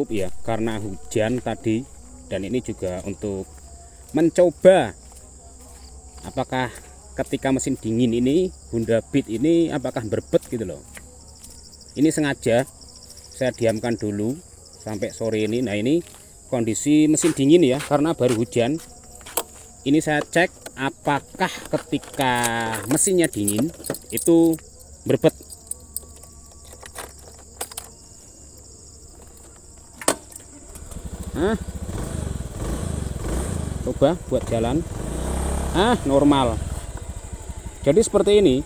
Ya, karena hujan tadi, dan ini juga untuk mencoba apakah ketika mesin dingin ini Honda Beat ini apakah berbet gitu loh. Ini sengaja saya diamkan dulu sampai sore ini. Nah, ini kondisi mesin dingin ya, karena baru hujan. Ini saya cek apakah ketika mesinnya dingin itu berbet. Coba buat jalan. Normal. Jadi seperti ini,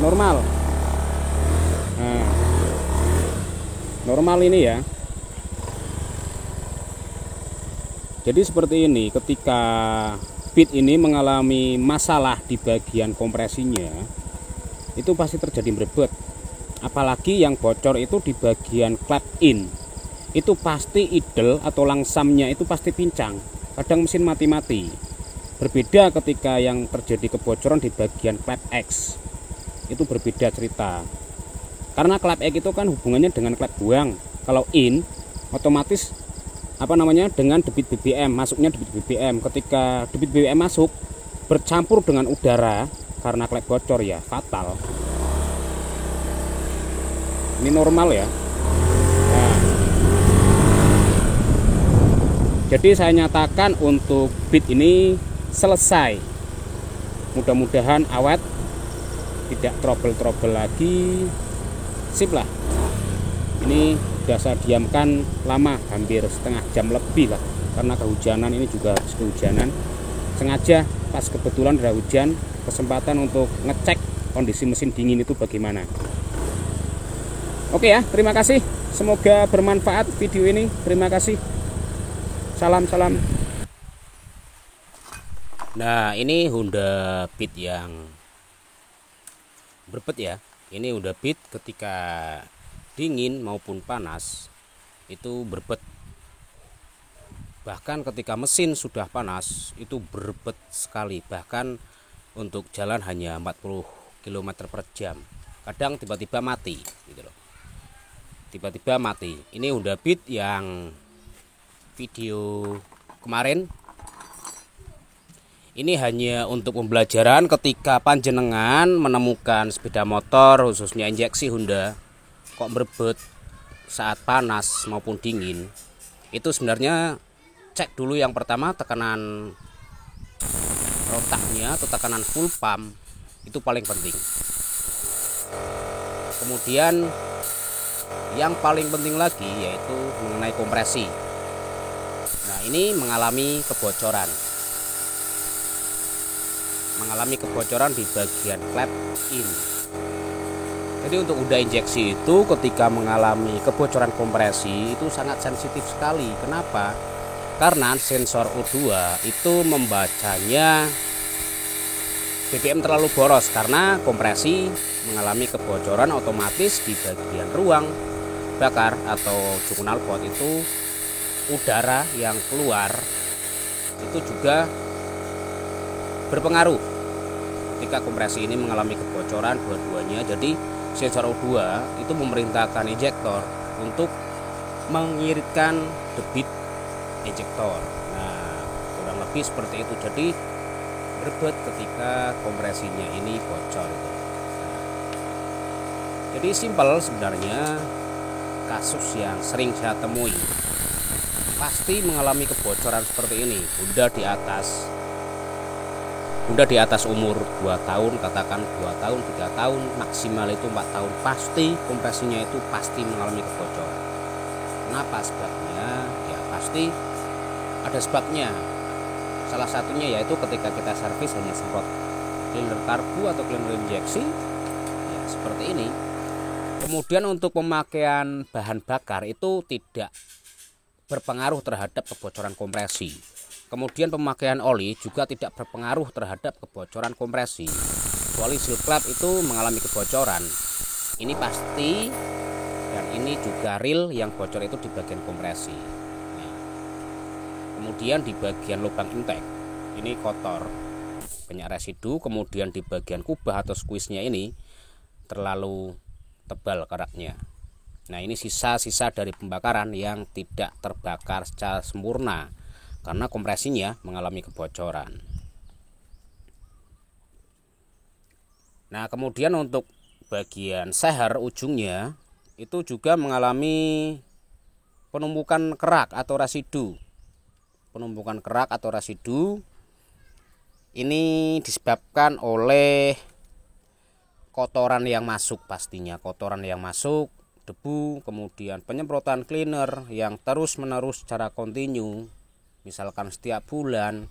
normal. Normal ini ya. Jadi seperti ini, ketika Beat ini mengalami masalah di bagian kompresinya, itu pasti terjadi berbet. Apalagi yang bocor itu di bagian clap in, itu pasti idle atau langsamnya itu pasti pincang. Kadang mesin mati-mati. Berbeda ketika yang terjadi kebocoran di bagian clap X, itu berbeda cerita. Karena clap X itu kan hubungannya dengan clap buang. Kalau in, otomatis dengan debit BBM, masuknya debit BBM. Ketika debit BBM masuk bercampur dengan udara, karena clap bocor ya fatal. Ini normal ya. Jadi saya nyatakan untuk Beat ini selesai. Mudah-mudahan awet, tidak trouble-trouble lagi. Sip lah. Ini sudah saya diamkan lama, hampir setengah jam lebih lah, karena kehujanan, ini juga habis kehujanan. Sengaja pas kebetulan ada hujan, kesempatan untuk ngecek kondisi mesin dingin itu bagaimana. Oke ya, terima kasih. Semoga bermanfaat video ini. Terima kasih. Salam. Nah, ini Honda Beat yang berbet ya. Ini Honda Beat ketika dingin maupun panas itu berbet. Bahkan ketika mesin sudah panas itu berbet sekali. Bahkan untuk jalan hanya 40 km per jam. Kadang tiba-tiba mati gitu loh. Tiba-tiba mati. Ini Honda Beat yang video kemarin. Ini hanya untuk pembelajaran ketika panjenengan menemukan sepeda motor khususnya injeksi Honda kok berbet saat panas maupun dingin. Itu sebenarnya cek dulu yang pertama tekanan rotaknya atau tekanan full pump, itu paling penting. Kemudian yang paling penting lagi yaitu mengenai kompresi. Nah, ini mengalami kebocoran di bagian clap in. Jadi untuk Honda injeksi itu ketika mengalami kebocoran kompresi itu sangat sensitif sekali. Kenapa? Karena sensor O2 itu membacanya BBM terlalu boros, karena kompresi mengalami kebocoran, otomatis di bagian ruang bakar atau jukun knalpot itu udara yang keluar itu juga berpengaruh ketika kompresi ini mengalami kebocoran dua-duanya. Jadi sensor O2 itu memerintahkan injektor untuk mengiritkan debit injektor. Nah, kurang lebih seperti itu. Jadi berbet ketika kompresinya ini bocor itu. Jadi simpel sebenarnya, kasus yang sering saya temui pasti mengalami kebocoran seperti ini. Honda di atas umur 2 tahun, katakan 2 tahun, 3 tahun, maksimal itu 4 tahun, pasti kompresinya itu pasti mengalami kebocoran. Kenapa sebabnya? Ya pasti ada sebabnya. Salah satunya yaitu ketika kita servis hanya semprot cleaner karbu atau cleaner injeksi, ya seperti ini. Kemudian untuk pemakaian bahan bakar itu tidak berpengaruh terhadap kebocoran kompresi. Kemudian pemakaian oli juga tidak berpengaruh terhadap kebocoran kompresi. Kecuali seal clap itu mengalami kebocoran. Ini pasti, dan ini juga real yang bocor itu di bagian kompresi. Nah, kemudian di bagian lubang intake ini kotor, banyak residu. Kemudian di bagian kubah atau squeeze-nya ini terlalu tebal keraknya. Nah, ini sisa-sisa dari pembakaran yang tidak terbakar secara sempurna karena kompresinya mengalami kebocoran. Nah, kemudian untuk bagian seher ujungnya itu juga mengalami penumpukan kerak atau residu. Penumpukan kerak atau residu ini disebabkan oleh kotoran yang masuk, pastinya kotoran yang masuk, debu, kemudian penyemprotan cleaner yang terus-menerus secara kontinu, misalkan setiap bulan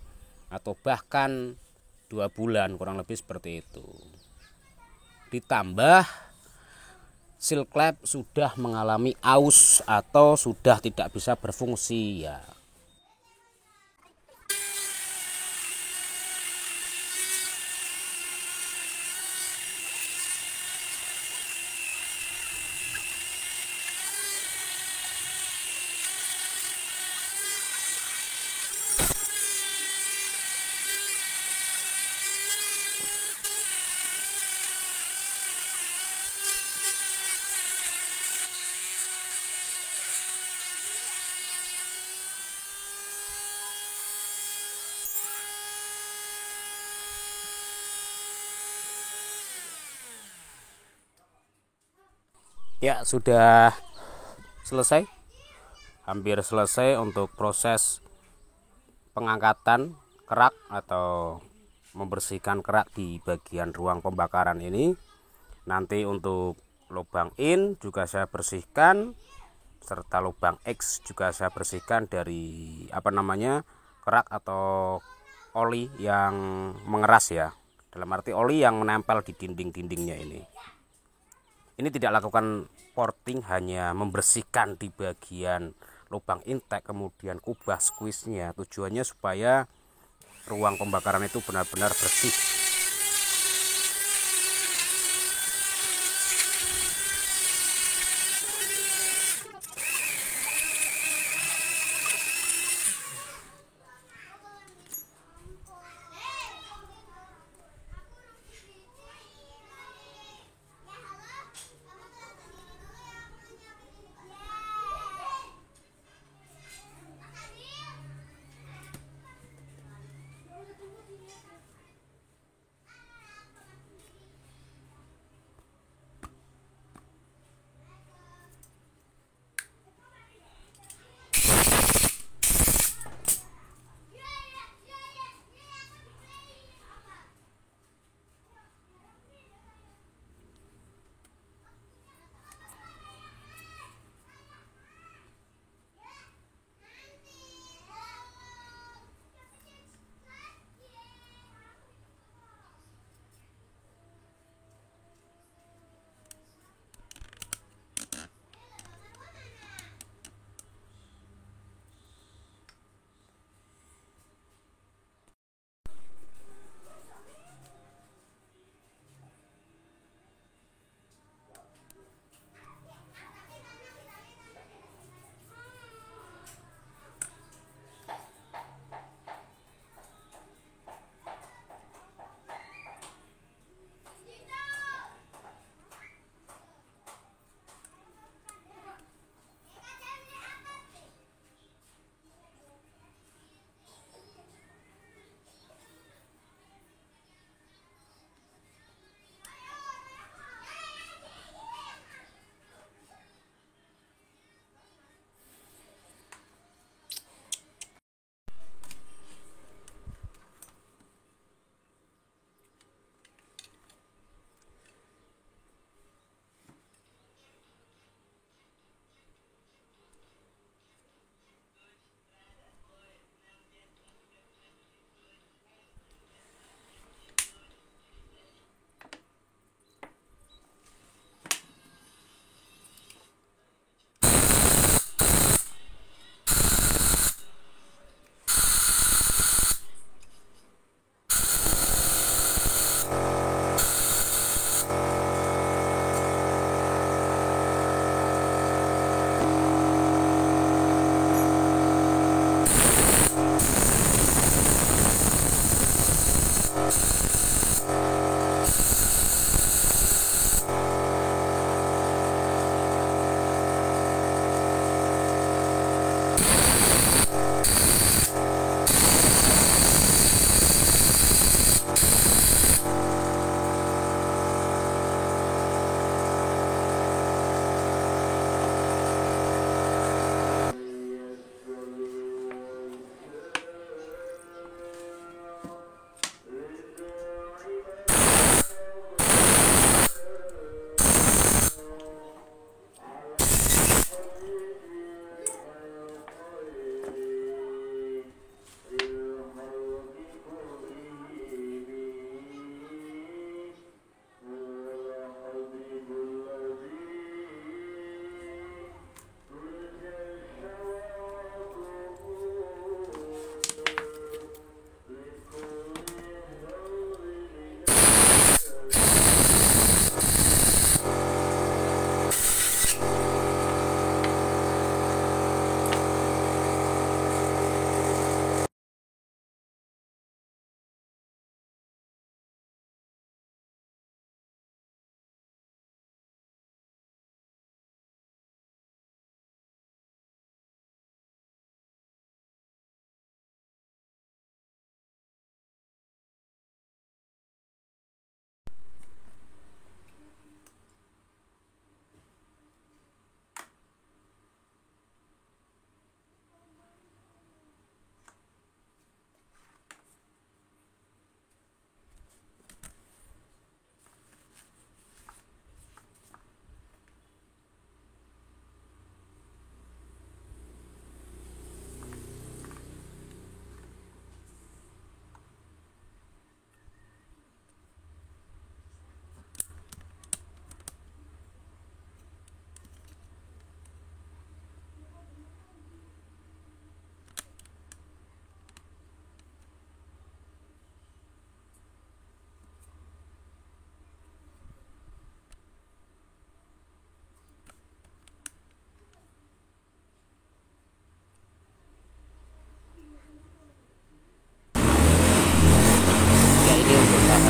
atau bahkan 2 bulan, kurang lebih seperti itu. Ditambah seal clamp sudah mengalami aus atau sudah tidak bisa berfungsi ya. Ya, sudah selesai. Hampir selesai untuk proses pengangkatan kerak atau membersihkan kerak di bagian ruang pembakaran ini. Nanti untuk lubang in juga saya bersihkan, serta lubang X juga saya bersihkan dari kerak atau oli yang mengeras ya. Dalam arti oli yang menempel di dinding-dindingnya ini. Ini tidak lakukan porting, hanya membersihkan di bagian lubang intake, kemudian kubah squeeze-nya. Tujuannya supaya ruang pembakaran itu benar-benar bersih.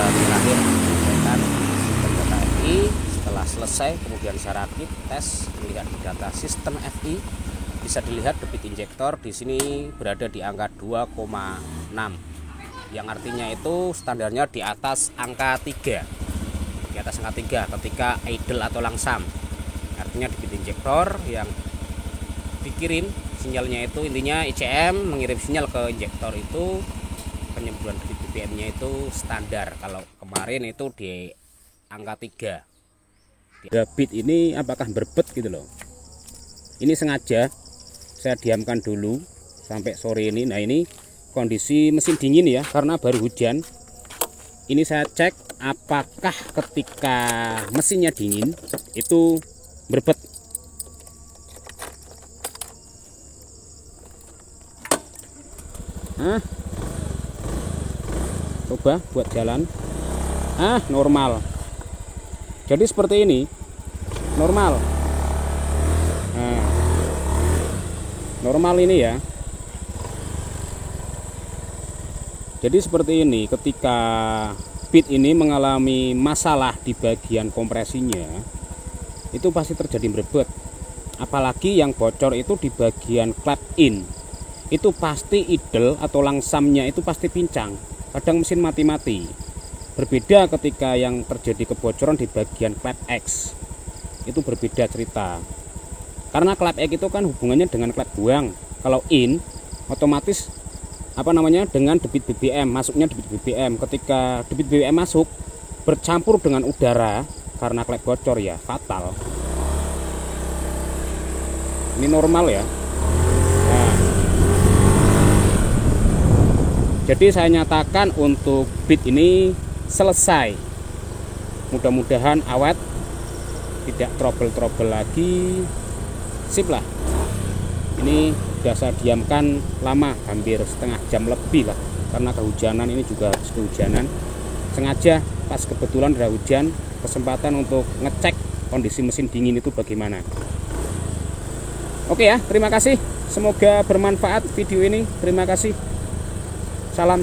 Terakhir menggunakan sistem data FI. Setelah selesai kemudian saya rakit tes melihat di data sistem FI, bisa dilihat debit injektor di sini berada di angka 2,6, yang artinya itu standarnya di atas angka 3, di atas angka 3 ketika idle atau langsam. Artinya debit injektor yang dikirim sinyalnya itu, intinya ICM mengirim sinyal ke injektor itu penyembuhan debit BBM-nya itu standar. Kalau kemarin itu di angka 3. Debit ini apakah berbet gitu loh. Ini sengaja saya diamkan dulu sampai sore ini. Nah, ini kondisi mesin dingin ya, karena baru hujan. Ini saya cek apakah ketika mesinnya dingin itu berbet. Coba buat jalan, normal. Jadi seperti ini, normal. Normal ini ya. Jadi seperti ini, ketika bit ini mengalami masalah di bagian kompresinya, itu pasti terjadi berbet. Apalagi yang bocor itu di bagian clap in, itu pasti idle atau langsamnya itu pasti pincang. Kadang mesin mati-mati. Berbeda ketika yang terjadi kebocoran di bagian clap X, itu berbeda cerita. Karena clap X itu kan hubungannya dengan clap buang. Kalau in, otomatis dengan debit BBM, masuknya debit BBM. Ketika debit BBM masuk bercampur dengan udara karena klep bocor ya fatal. Ini normal ya. Jadi saya nyatakan untuk bit ini selesai. Mudah-mudahan awet, tidak trouble-trouble lagi. Sip lah. Ini sudah saya diamkan lama, hampir setengah jam lebih lah, karena kehujanan, ini juga habis kehujanan. Sengaja pas kebetulan ada hujan, kesempatan untuk ngecek kondisi mesin dingin itu bagaimana. Oke ya, terima kasih. Semoga bermanfaat video ini. Terima kasih. Salam.